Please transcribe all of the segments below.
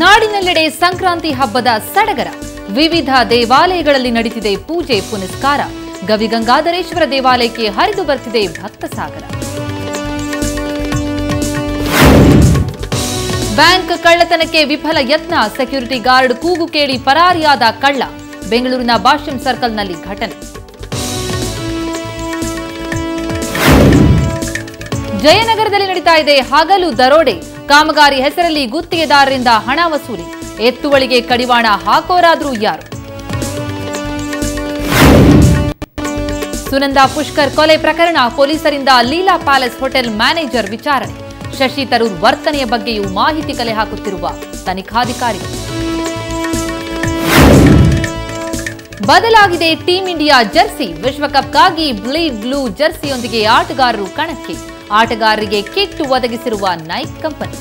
ನಾಡಿನೆಲ್ಲೆಡೆ ಸಂಕ್ರಾಂತಿ ಹಬ್ಬದ ಸಡಗರ. ವಿವಿಧ ದೇವಾಲಯಗಳಲ್ಲಿ ನಡೆದಿದೆ ಪೂಜೆ ಪುನಸ್ಕಾರ. ಗವಿಗಂಗಾಧರೇಶ್ವರ ದೇವಾಲಯಕ್ಕೆ ಹರಿದು ಬರ್ತಿದೆ ಭಕ್ತ ಸಾಗರ. ಬ್ಯಾಂಕ್ ಕಳ್ಳತನಕ್ಕೆ ವಿಫಲ ಯತ್ನ. ಸೆಕ್ಯೂರಿಟಿ ಗಾರ್ಡ್ ಕೂಗು ಕೇಳಿ ಪರಾರಿಯಾದ ಕಳ್ಳ. ಬೆಂಗಳೂರಿನ ಭಾಷ್ಯಂ ಸರ್ಕಲ್ನಲ್ಲಿ ಘಟನೆ. ಜಯನಗರದಲ್ಲಿ ನಡೀತಾ ಇದೆ ಹಗಲು ದರೋಡೆ. ಕಾಮಗಾರಿ ಹೆಸರಲ್ಲಿ ಗುತ್ತಿಗೆದಾರರಿಂದ ಹಣ ವಸೂಲಿ. ಎತ್ತುವಳಿಗೆ ಕಡಿವಾಣ ಹಾಕೋರಾದ್ರೂ ಯಾರು? ಸುನಂದಾ ಪುಷ್ಕರ್ ಕೊಲೆ ಪ್ರಕರಣ. ಪೊಲೀಸರಿಂದ ಲೀಲಾ ಪ್ಯಾಲೇಸ್ ಹೋಟೆಲ್ ಮ್ಯಾನೇಜರ್ ವಿಚಾರಣೆ. ಶಶಿ ತರೂರ್ ವರ್ತನೆಯ ಬಗ್ಗೆಯೂ ಮಾಹಿತಿ ಕಲೆ ಹಾಕುತ್ತಿರುವ ತನಿಖಾಧಿಕಾರಿಗಳು. ಬದಲಾಗಿದೆ ಟೀಂ ಇಂಡಿಯಾ ಜರ್ಸಿ. ವಿಶ್ವಕಪ್ಗಾಗಿ ಬ್ಲೀಡ್ ಬ್ಲೂ ಜರ್ಸಿಯೊಂದಿಗೆ ಆಟಗಾರರು ಕಣಕ್ಕೆ. ಆಟಗಾರರಿಗೆ ಕಿಟ್ ಒದಗಿಸಿರುವ ನೈಕ್ ಕಂಪನಿ.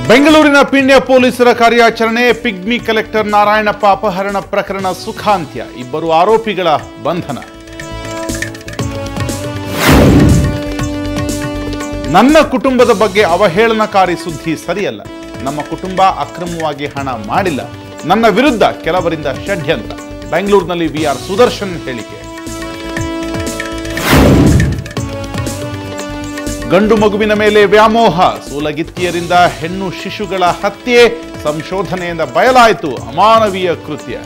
ಬೆಂಗಳೂರಿನ ಪಿಣ್ಯ ಪೊಲೀಸರ ಕಾರ್ಯಾಚರಣೆ. ಪಿಗ್ಮಿ ಕಲೆಕ್ಟರ್ ನಾರಾಯಣಪ್ಪ ಅಪಹರಣ ಪ್ರಕರಣ ಸುಖಾಂತ್ಯ. ಇಬ್ಬರು ಆರೋಪಿಗಳ ಬಂಧನ. ನನ್ನ ಕುಟುಂಬದ ಬಗ್ಗೆ ಅವಹೇಳನಕಾರಿ ಸುದ್ದಿ ಸರಿಯಲ್ಲ. ನಮ್ಮ ಕುಟುಂಬ ಅಕ್ರಮವಾಗಿ ಹಣ ಮಾಡಿಲ್ಲ. ನನ್ನ ವಿರುದ್ಧ ಕೆಲವರಿಂದ ಷಡ್ಯಂತ್ರ. ಬೆಂಗಳೂರಿನಲ್ಲಿ ವಿಆರ್ ಸುದರ್ಶನ್ ಹೇಳಿಕೆ. ಗಂಡು ಮಗುವಿನ ಮೇಲೆ ವ್ಯಾಮೋಹ. ಸೂಲಗಿತ್ತಿಯರಿಂದ ಹೆಣ್ಣು ಶಿಶುಗಳ ಹತ್ಯೆ. ಸಂಶೋಧನೆಯಿಂದ ಬಯಲಾಯಿತು ಅಮಾನವೀಯ ಕೃತ್ಯ.